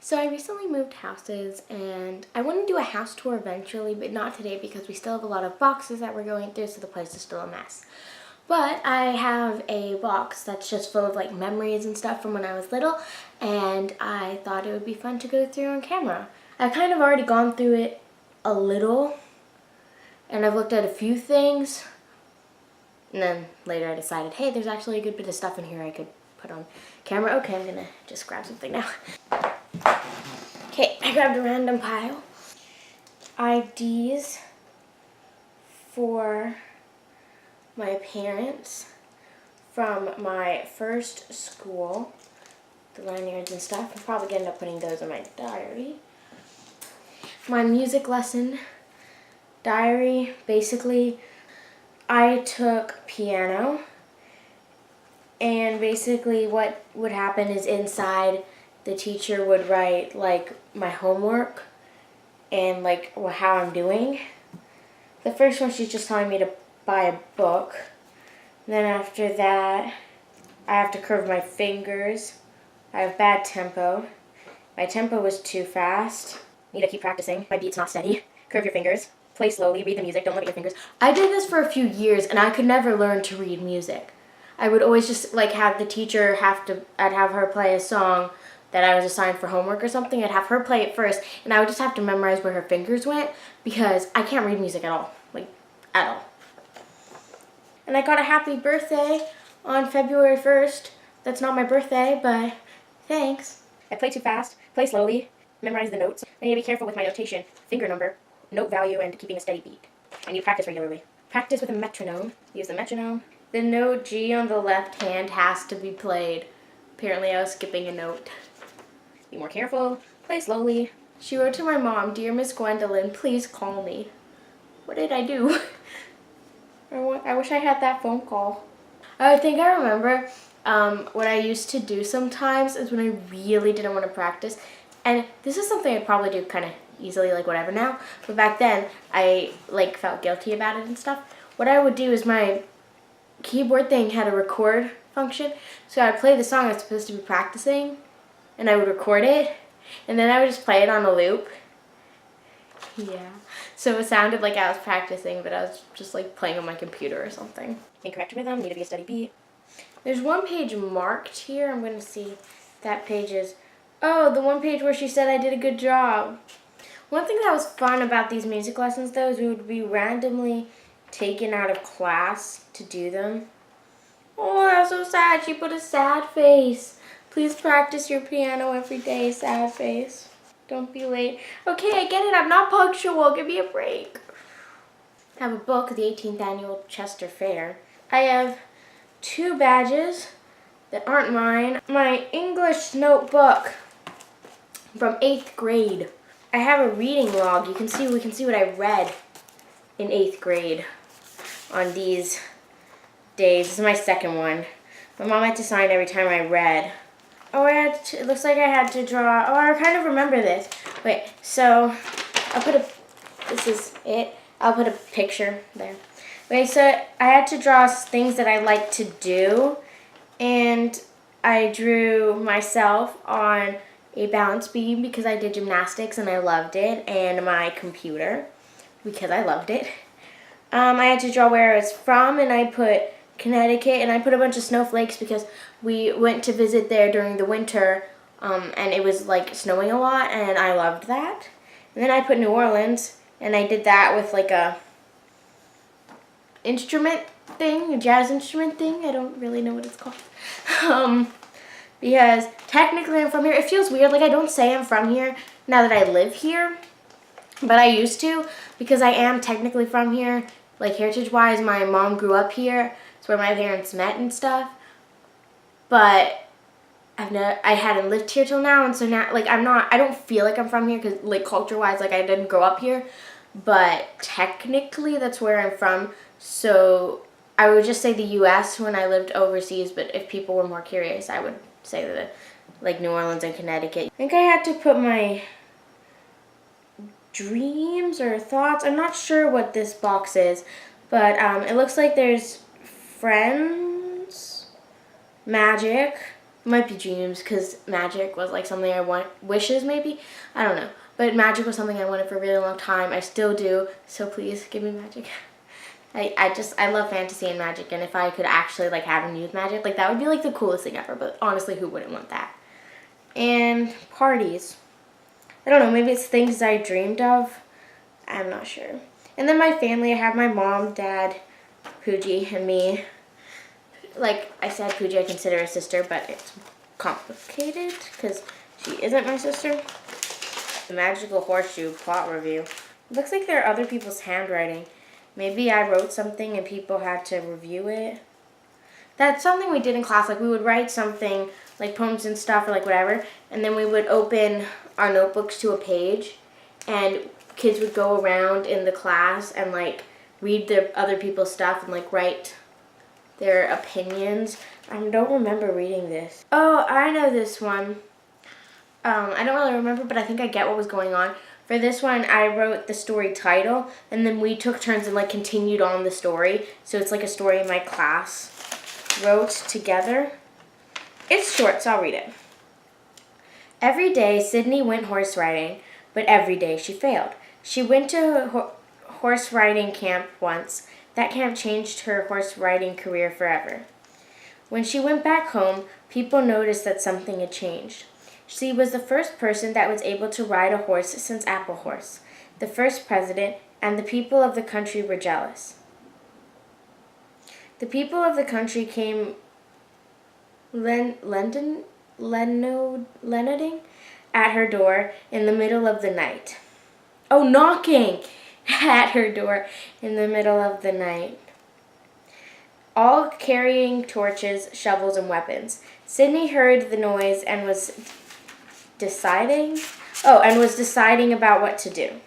So I recently moved houses and I want to do a house tour eventually, but not today because we still have a lot of boxes that we're going through, so the place is still a mess. But I have a box that's just full of like memories and stuff from when I was little, and I thought it would be fun to go through on camera. I've kind of already gone through it a little, and I've looked at a few things, and then later I decided, hey, there's actually a good bit of stuff in here I could put on camera. Okay, I'm gonna just grab something now. Okay, I grabbed a random pile. IDs for my parents from my first school, the lanyards and stuff. I'm probably gonna end up putting those in my diary. My music lesson diary, basically, I took piano, and basically what would happen is inside the teacher would write like my homework and like how I'm doing. The first one, she's just telling me to buy a book. And then after that, I have to curve my fingers. I have bad tempo. My tempo was too fast. Need to keep practicing. My beat's not steady. Curve your fingers. Play slowly. Read the music. Don't look at your fingers. I did this for a few years and I could never learn to read music. I would always just like have the teacher I'd have her play a song that I was assigned for homework or something. I'd have her play it first, and I would just have to memorize where her fingers went because I can't read music at all, like at all. And I got a happy birthday on February 1st. That's not my birthday, but thanks. I play too fast, play slowly, memorize the notes. I need to be careful with my notation, finger number, note value, and keeping a steady beat. I need to practice regularly. Practice with a metronome. Use the metronome. The note G on the left hand has to be played. Apparently I was skipping a note. Be more careful. Play slowly. She wrote to my mom, "Dear Miss Gwendolyn, please call me." What did I do? I wish I had that phone call. I think I remember what I used to do sometimes is when I really didn't want to practice. And this is something I'd probably do kind of easily, like whatever now. But back then, I like felt guilty about it and stuff. What I would do is my keyboard thing had a record function. So I'd play the song I was supposed to be practicing, and I would record it, and then I would just play it on a loop. Yeah. So it sounded like I was practicing, but I was just like playing on my computer or something. Incorrect rhythm, need to be a steady beat. There's one page marked here. I'm going to see that page is, oh, the one page where she said I did a good job. One thing that was fun about these music lessons, though, is we would be randomly taken out of class to do them. Oh, that's so sad. She put a sad face. Please practice your piano every day, sad face. Don't be late. Okay, I get it. I'm not punctual. Give me a break. I have a book, the 18th Annual Chester Fair. I have 2 badges that aren't mine. My English notebook from 8th grade. I have a reading log. We can see what I read in 8th grade on these days. This is my second one. My mom had to sign every time I read. Oh, it looks like I had to draw. Oh, I kind of remember this. Wait, so this is it. I'll put a picture there. Wait, so I had to draw things that I like to do, and I drew myself on a balance beam because I did gymnastics and I loved it, and my computer because I loved it. I had to draw where it's from, and I put Connecticut, and I put a bunch of snowflakes because we went to visit there during the winter, and it was like snowing a lot, and I loved that. And then I put New Orleans, and I did that with like a instrument thing, a jazz instrument thing. I don't really know what it's called. Because technically I'm from here. It feels weird, like I don't say I'm from here now that I live here, but I used to because I am technically from here. Like heritage-wise, my mom grew up here. It's where my parents met and stuff. But I hadn't lived here till now, and so now like I don't feel like I'm from here because like culture-wise, like I didn't grow up here. But technically that's where I'm from. So I would just say the U.S. when I lived overseas, but if people were more curious, I would say like New Orleans and Connecticut. I think I had to put my dreams or thoughts. I'm not sure what this box is, but it looks like there's friends, magic, It might be dreams because magic was like something I want. Wishes maybe? I don't know. But magic was something I wanted for a really long time. I still do. So please give me magic. I love fantasy and magic, and if I could actually like have and use magic, like that would be like the coolest thing ever. But honestly, who wouldn't want that? And parties. I don't know, maybe it's things I dreamed of. I'm not sure. And then my family, I have my mom, dad, Pooji, and me. Like I said, Pooji I consider a sister, but it's complicated because she isn't my sister. The Magical Horseshoe plot review. It looks like there are other people's handwriting. Maybe I wrote something and people had to review it. That's something we did in class. Like we would write something, like poems and stuff or like whatever, and then we would open our notebooks to a page, and kids would go around in the class and like read the other people's stuff and like write their opinions. I don't remember reading this. Oh, I know this one. I don't really remember, but I think I get what was going on. For this one, I wrote the story title, and then we took turns and like continued on the story. So it's like a story my class wrote together. It's short, so I'll read it. Every day, Sydney went horse riding, but every day she failed. She went to horse riding camp once. That camp changed her horse riding career forever. When she went back home, people noticed that something had changed. She was the first person that was able to ride a horse since Apple Horse, the first president, and the people of the country were jealous. The people of the country came lenoding at her door in the middle of the night. Oh, knocking at her door in the middle of the night. All carrying torches, shovels, and weapons. Sydney heard the noise and was deciding about what to do.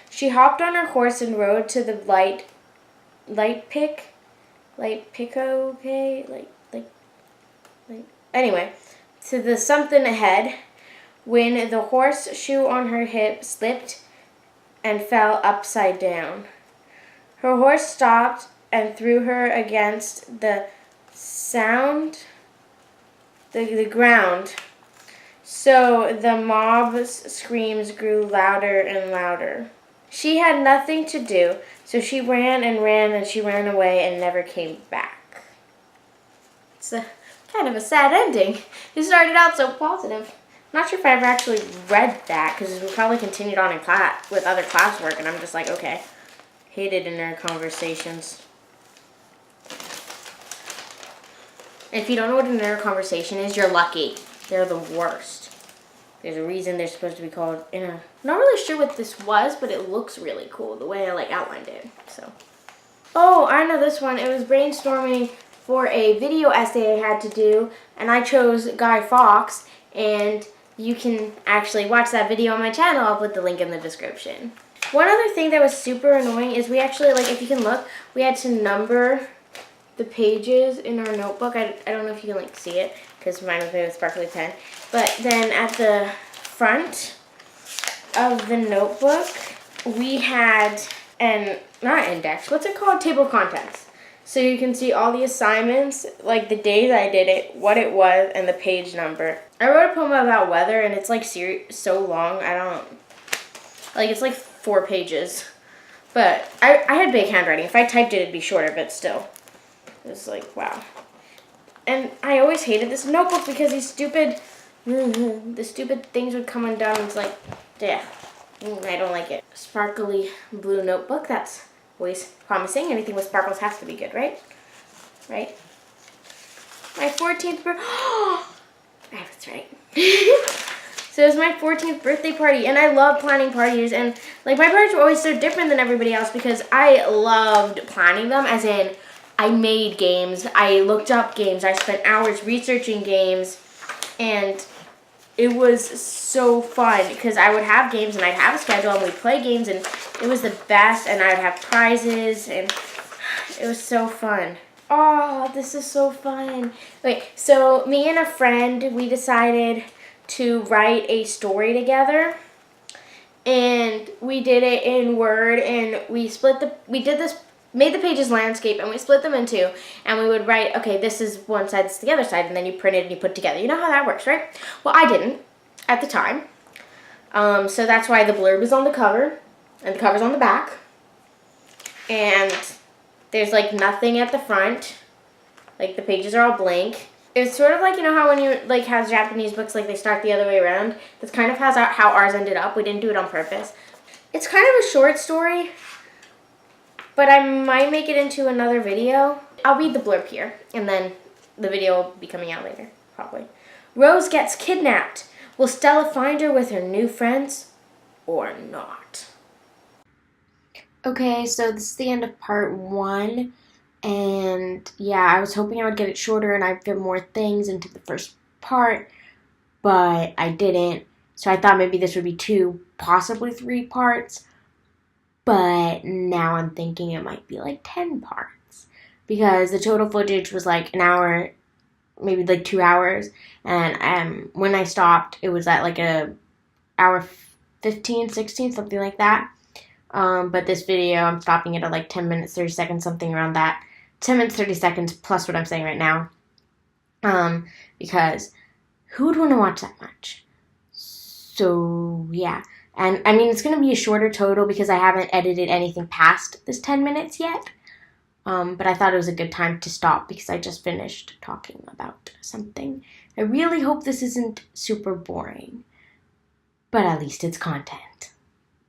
She hopped on her horse and rode to the anyway, to the something ahead, when the horseshoe on her hip slipped and fell upside down. Her horse stopped and threw her against the ground. So the mob's screams grew louder and louder. She had nothing to do, so she ran and she ran away and never came back. It's kind of a sad ending. It started out so positive. I'm not sure if I ever actually read that because we probably continued on in class with other classwork, and I'm just like, okay. Hated inner conversations. If you don't know what an inner conversation is, you're lucky. They're the worst. There's a reason they're supposed to be called inner. I'm not really sure what this was, but it looks really cool the way I like outlined it. So, oh, I know this one. It was brainstorming for a video essay I had to do, and I chose Guy Fawkes, and you can actually watch that video on my channel. I'll put the link in the description. One other thing that was super annoying is we actually, like, if you can look, we had to number the pages in our notebook. I don't know if you can, like, see it because mine was made with sparkly pen. But then at the front of the notebook, we had not index, what's it called? Table of contents. So you can see all the assignments, like the days I did it, what it was, and the page number. I wrote a poem about weather, and it's, like, so long, it's like 4 pages. But I had big handwriting. If I typed it, it'd be shorter, but still. It was like, wow. And I always hated this notebook because the stupid things would come undone. It's like, yeah, I don't like it. Sparkly blue notebook. That's always promising. Anything with sparkles has to be good, right? Right? My 14th birthday. Oh, that's right. So it was my 14th birthday party, and I love planning parties, and like my parties were always so different than everybody else because I loved planning them, as in I made games, I looked up games, I spent hours researching games, and it was so fun because I would have games and I'd have a schedule and we'd play games, and it was the best, and I would have prizes, and it was so fun. Oh, this is so fun. Okay, so me and a friend, we decided to write a story together, and we did it in Word, and we did this made the pages landscape, and we split them in two, and we would write, okay, this is one side, this is the other side, and then you print it and you put it together. You know how that works, right? Well, I didn't at the time. So that's why the blurb is on the cover, and the cover's on the back. And there's like nothing at the front. Like the pages are all blank. It's sort of like, you know how when you like have Japanese books, like they start the other way around? That's kind of how ours ended up. We didn't do it on purpose. It's kind of a short story, but I might make it into another video. I'll read the blurb here, and then the video will be coming out later, probably. Rose gets kidnapped. Will Stella find her with her new friends or not? Okay, so this is the end of part 1. And yeah, I was hoping I would get it shorter and I'd fit more things into the first part, but I didn't. So I thought maybe this would be 2, possibly 3 parts. But now I'm thinking it might be like 10 parts. Because the total footage was like an hour, maybe like 2 hours. And when I stopped, it was at like a hour 15, 16, something like that. But this video, I'm stopping it at like 10 minutes, 30 seconds, something around that. 10 minutes, 30 seconds plus what I'm saying right now. Because who would want to watch that much? So, yeah. And, I mean, it's going to be a shorter total because I haven't edited anything past this 10 minutes yet. But I thought it was a good time to stop because I just finished talking about something. I really hope this isn't super boring. But at least it's content.